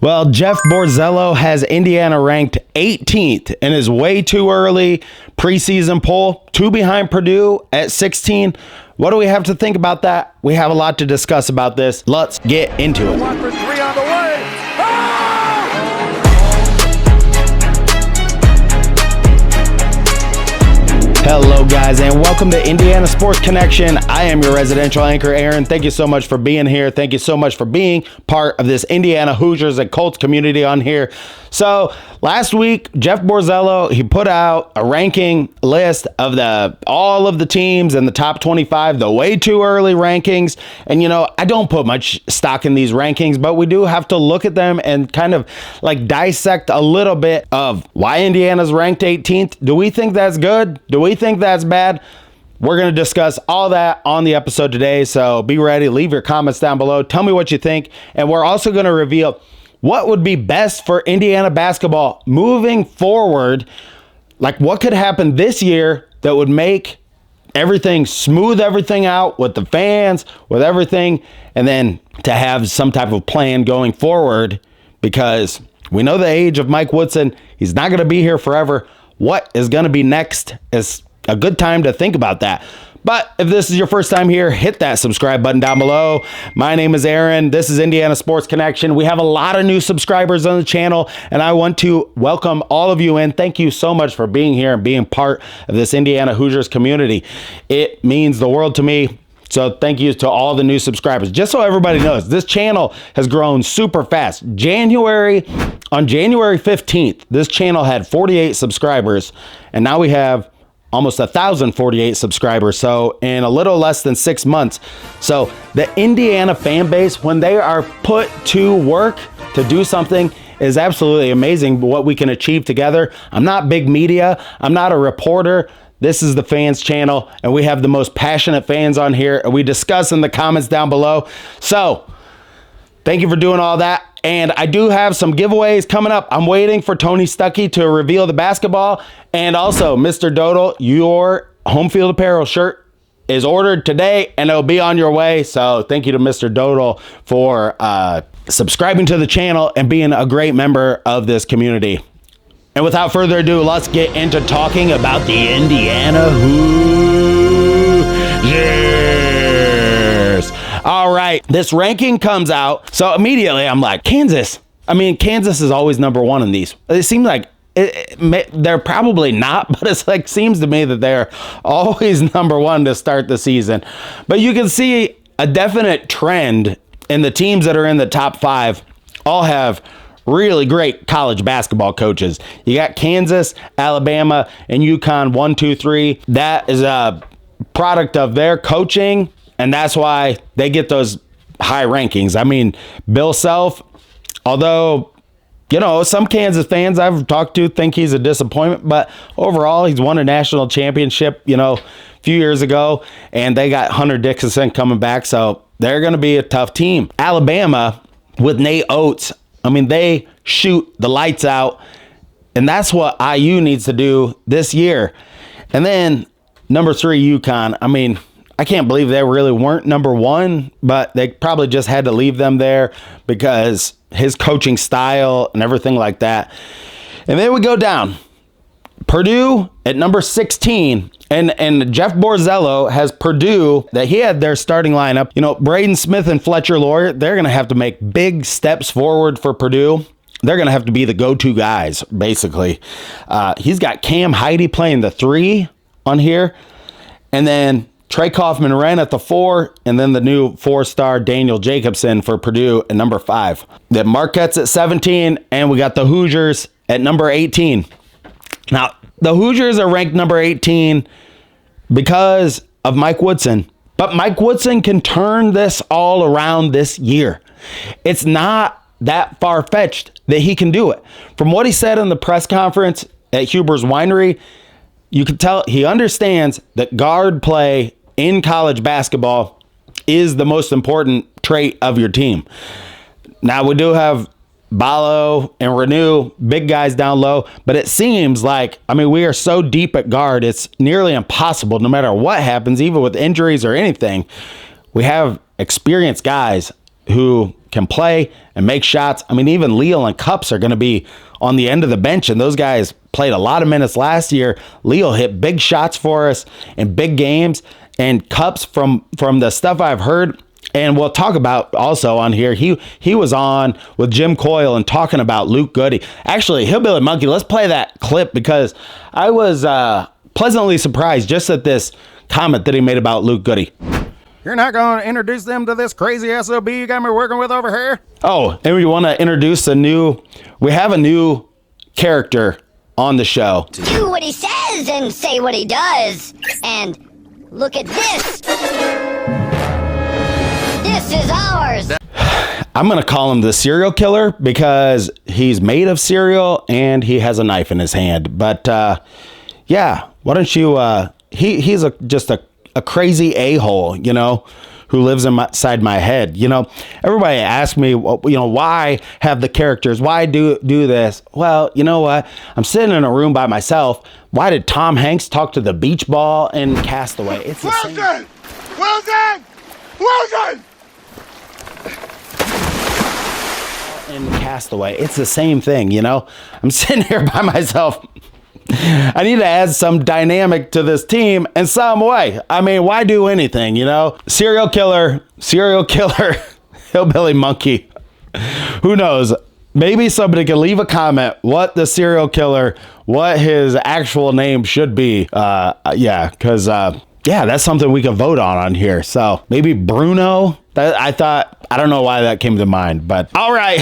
Well, Jeff Borzello has Indiana ranked 18th in his way too early preseason poll, 2 behind Purdue at 16. What do we have to think about that? We have a lot to discuss about this. Let's get into it. 1 for 3 on the way. Hello, guys, and welcome to Indiana Sports Connection. I am your residential anchor, Aaron. Thank you so much for being here. Thank you so much for being part of this Indiana Hoosiers and Colts community on here. So last week, Jeff Borzello, he put out a ranking list of all of the teams in the top 25, the way too early rankings. And, you know, I don't put much stock in these rankings, but we do have to look at them and kind of like dissect a little bit of why Indiana's ranked 18th. Do we think that's good? Do we think that's bad? We're going to discuss all that on the episode today. So be ready. Leave your comments down below. Tell me what you think. And we're also going to reveal what would be best for Indiana basketball moving forward. Like what could happen this year that would make everything, smooth everything out with the fans, with everything, and then to have some type of plan going forward, because we know the age of Mike Woodson. He's not going to be here forever. What is going to be next is a good time to think about that. But if this is your first time here, hit that subscribe button down below. My name is Aaron. This is Indiana Sports Connection. We have a lot of new subscribers on the channel, and I want to welcome all of you in. Thank you so much for being here and being part of this Indiana Hoosiers community. It means the world to me. So thank you to all the new subscribers. Just so everybody knows, this channel has grown super fast. On January 15th, this channel had 48 subscribers, and now we have almost 1,048 subscribers. So in a little less than 6 months. So the Indiana fan base, when they are put to work to do something, is absolutely amazing what we can achieve together. I'm not big media. I'm not a reporter. This is the fans channel, and we have the most passionate fans on here, and we discuss in the comments down below. So thank you for doing all that. And I do have some giveaways coming up. I'm waiting for Tony Stuckey to reveal the basketball. And also, Mr. Dodal, your home field apparel shirt is ordered today, and it'll be on your way. So thank you to Mr. Dodal for subscribing to the channel and being a great member of this community. And without further ado, let's get into talking about the Indiana Hoosiers. All right, this ranking comes out. So immediately I'm like, Kansas. I mean, Kansas is always number one in these. It seems like they're probably not, but it's like seems to me that they're always number one to start the season. But you can see a definite trend in the teams that are in the top 5 all have really great college basketball coaches. You got Kansas, Alabama, and UConn 1, 2, 3. That is a product of their coaching, and that's why they get those high rankings. I mean, Bill Self, although, you know, some Kansas fans I've talked to think he's a disappointment, but overall, he's won a national championship, you know, a few years ago, and they got Hunter Dickinson coming back, so they're going to be a tough team. Alabama, with Nate Oates, I mean, they shoot the lights out, and that's what IU needs to do this year. And then number 3, UConn. I mean, I can't believe they really weren't number 1, but they probably just had to leave them there because his coaching style and everything like that. And then we go down. Purdue at number 16. And Jeff Borzello has Purdue, that he had their starting lineup. You know, Braden Smith and Fletcher Lawyer, they're going to have to make big steps forward for Purdue. They're going to have to be the go-to guys, basically. He's got Cam Heide playing the 3 on here. And then Trey Kaufman-Renn at the 4, and then the new 4-star Daniel Jacobson for Purdue at number 5. Then Marquette's at 17, and we got the Hoosiers at number 18. Now, the Hoosiers are ranked number 18 because of Mike Woodson. But Mike Woodson can turn this all around this year. It's not that far-fetched that he can do it. From what he said in the press conference at Huber's Winery, you can tell he understands that guard play in college basketball is the most important trait of your team. Now, we do have Ballo and Renew, big guys down low, but it seems like, I mean, we are so deep at guard, it's nearly impossible, no matter what happens, even with injuries or anything. We have experienced guys who can play and make shots. I mean, even Leal and Cups are going to be on the end of the bench, and those guys played a lot of minutes last year. Leal hit big shots for us in big games, and Cups, from the stuff I've heard, and we'll talk about also on here, he was on with Jim Coyle and talking about Luke Goode. Actually, Hillbilly Monkey, let's play that clip, because I was pleasantly surprised just at this comment that he made about Luke Goode. You're not going to introduce them to this crazy SOB you got me working with over here? Oh, and we want to introduce we have a new character on the show. Do what he says and say what he does. And look at this. This is ours. I'm going to call him the serial killer because he's made of cereal and he has a knife in his hand. But yeah, why don't you, he's just a crazy a-hole, you know, who lives inside my head. You know, everybody asks me, you know, why have the characters? Why do this? Well, you know what? I'm sitting in a room by myself. Why did Tom Hanks talk to the beach ball in Castaway? It's the same. Wilson! In Castaway, it's the same thing, you know? I'm sitting here by myself. I need to add some dynamic to this team in some way. I mean, why do anything, you know? Serial killer, Hillbilly Monkey. Who knows? Maybe somebody can leave a comment what the serial killer, what his actual name should be. Yeah, because, yeah, that's something we can vote on here. So maybe Bruno. I don't know why that came to mind, but all right.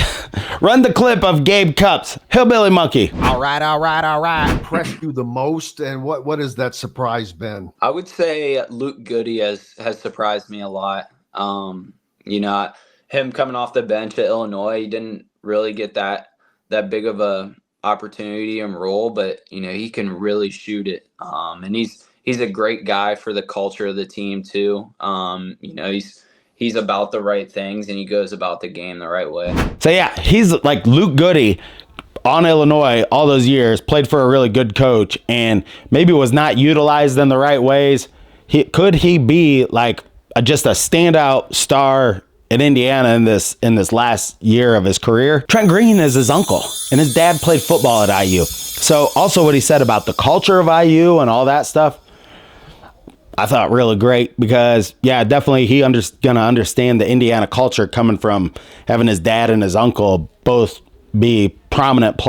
Run the clip of Gabe Cups, Hillbilly Monkey. All right. Impressed you the most, and what has that surprise been? I would say Luke Goode has surprised me a lot. You know, him coming off the bench at Illinois, he didn't really get that big of a opportunity and role, but you know, he can really shoot it. And he's a great guy for the culture of the team too. You know, he's about the right things and he goes about the game the right way. So yeah, he's like Luke Goode on Illinois all those years, played for a really good coach and maybe was not utilized in the right ways. Could he be like just a standout star in Indiana in this last year of his career? Trent Green is his uncle and his dad played football at IU. So also what he said about the culture of IU and all that stuff, I thought really great because, yeah, definitely going to understand the Indiana culture coming from having his dad and his uncle both be prominent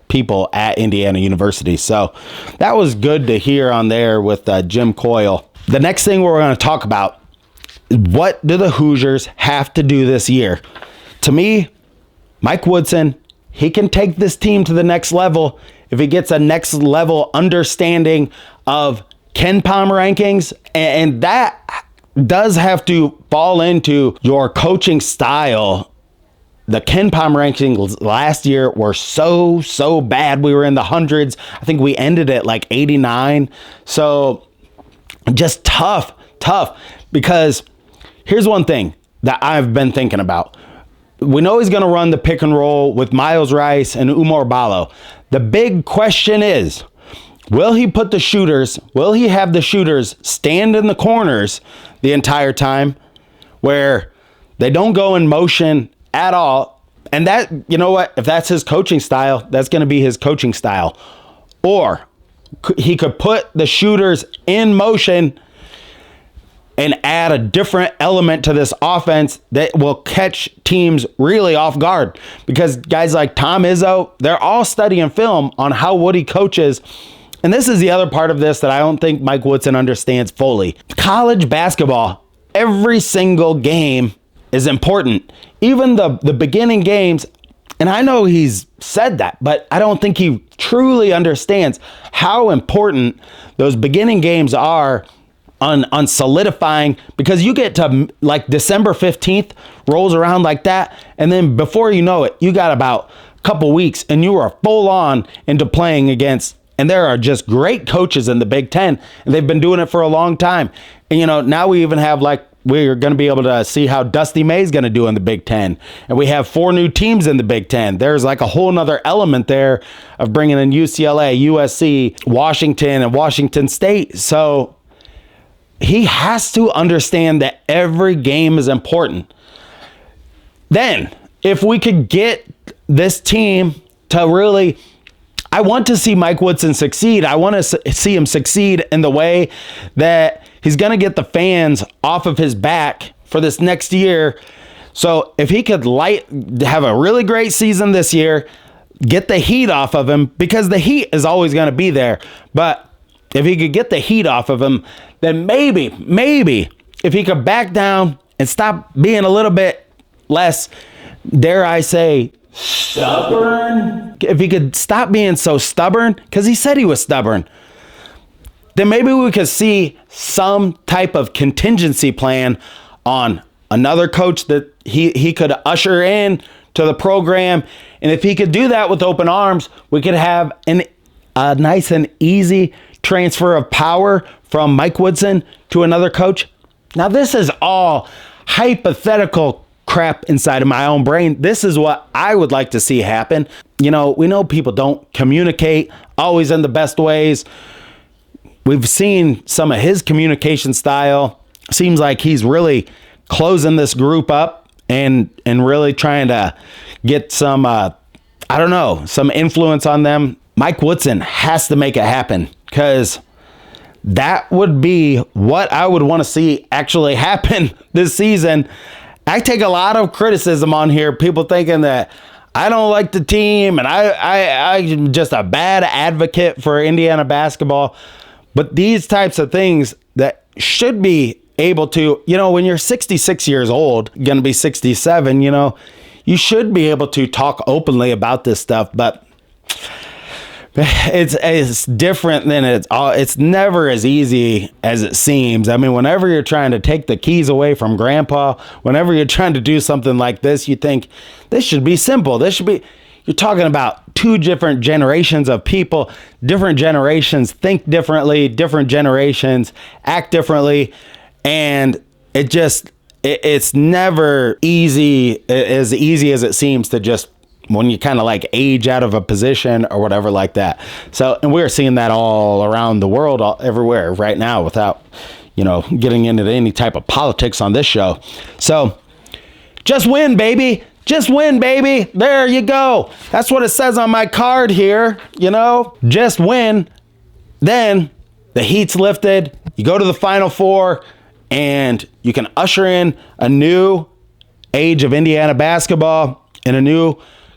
people at Indiana University. So that was good to hear on there with Jim Coyle. The next thing we're going to talk about is what do the Hoosiers have to do this year? To me, Mike Woodson, he can take this team to the next level if he gets a next level understanding of KenPom rankings, and that does have to fall into your coaching style. The KenPom rankings last year were so bad. We were in the hundreds. I think we ended at like 89. So just tough because here's one thing that I've been thinking about. We know he's going to run the pick and roll with Miles Rice and Umar Ballo. The big question is, will he have the shooters stand in the corners the entire time where they don't go in motion at all? And that, you know what, if that's his coaching style, that's going to be his coaching style. Or he could put the shooters in motion and add a different element to this offense that will catch teams really off guard. Because guys like Tom Izzo, they're all studying film on how Woody coaches. And this is the other part of this that I don't think Mike Woodson understands fully. College basketball, every single game is important. Even the beginning games, and I know he's said that, but I don't think he truly understands how important those beginning games are on solidifying, because you get to like December 15th rolls around like that, and then before you know it, you got about a couple weeks and you are full on into playing against. And there are just great coaches in the Big Ten, and they've been doing it for a long time. And, you know, now we even have we're going to be able to see how Dusty May's going to do in the Big Ten. And we have 4 new teams in the Big Ten. There's like a whole nother element there of bringing in UCLA, USC, Washington, and Washington State. So he has to understand that every game is important. Then, if we could get this team to really, I want to see Mike Woodson succeed. I want to see him succeed in the way that he's going to get the fans off of his back for this next year. So if he could have a really great season this year, get the heat off of him, because the heat is always going to be there. But if he could get the heat off of him, then maybe if he could back down and stop being a little bit less, dare I say, stubborn. If he could stop being so stubborn, because he said he was stubborn, then maybe we could see some type of contingency plan on another coach that he could usher in to the program. And if he could do that with open arms, we could have a nice and easy transfer of power from Mike Woodson to another coach. Now, this is all hypothetical crap inside of my own brain. This is what I would like to see happen. You know, we know people don't communicate always in the best ways. We've seen some of his communication style. Seems like he's really closing this group up and really trying to get some, some influence on them. Mike Woodson has to make it happen, because that would be what I would want to see actually happen this season. I take a lot of criticism on here, people thinking that I don't like the team and I'm just a bad advocate for Indiana basketball. But these types of things that should be able to, when you're 66 years old, going to be 67, you should be able to talk openly about this stuff. But it's different than it's never as easy as it seems. I mean, whenever you're trying to take the keys away from grandpa, whenever you're trying to do something like this, you think this should be simple. You're talking about two different generations of people. Different generations think differently, different generations act differently. And it's never as easy as it seems to just, when you kind of like age out of a position or whatever like that. So, and we're seeing that all around the world, everywhere right now, without, getting into any type of politics on this show. So just win, baby. Just win, baby. There you go. That's what it says on my card here. Just win. Then the heat's lifted. You go to the Final Four and you can usher in a new age of Indiana basketball and a new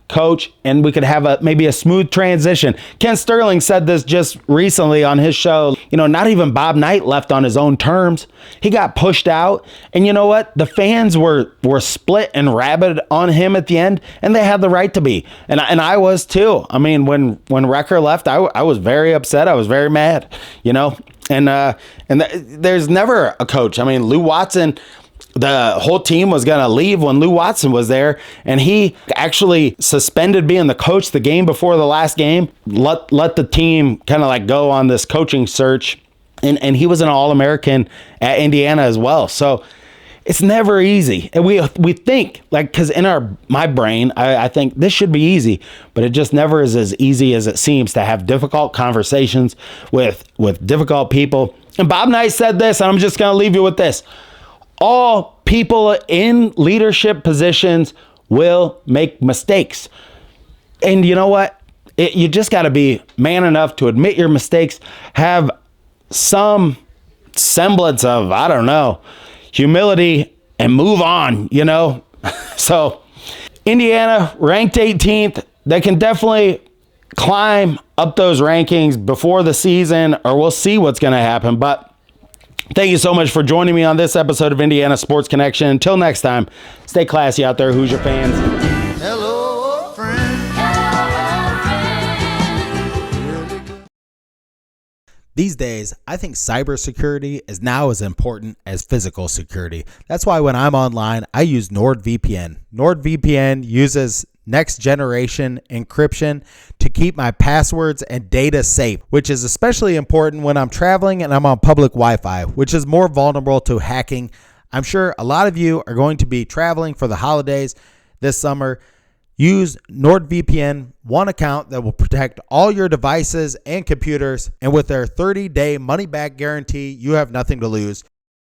coach, and we could have maybe a smooth transition. Ken Sterling said this just recently on his show. Not even Bob Knight left on his own terms. He got pushed out, and you know what? The fans were split and rabid on him at the end, and they had the right to be. And I was too. I mean, when Recker left, I was very upset. I was very mad. There's never a coach. I mean, Lou Watson. The whole team was going to leave when Lou Watson was there, and he actually suspended being the coach the game before the last game, let the team kind of like go on this coaching search, and he was an All-American at Indiana as well. So it's never easy. And we think, because in my brain, I think this should be easy, but it just never is as easy as it seems to have difficult conversations with difficult people. And Bob Knight said this, and I'm just going to leave you with this. All people in leadership positions will make mistakes. And you know what? You just got to be man enough to admit your mistakes, have some semblance of, humility, and move on, So Indiana ranked 18th. They can definitely climb up those rankings before the season, or we'll see what's going to happen. But thank you so much for joining me on this episode of Indiana Sports Connection. Until next time, stay classy out there, Hoosier fans. Hello, friend. These days, I think cybersecurity is now as important as physical security. That's why when I'm online, I use NordVPN. NordVPN uses next generation encryption to keep my passwords and data safe, which is especially important when I'm traveling and I'm on public Wi-Fi, which is more vulnerable to hacking. I'm sure a lot of you are going to be traveling for the holidays this summer. Use NordVPN, one account that will protect all your devices and computers. And with their 30-day money-back guarantee, you have nothing to lose.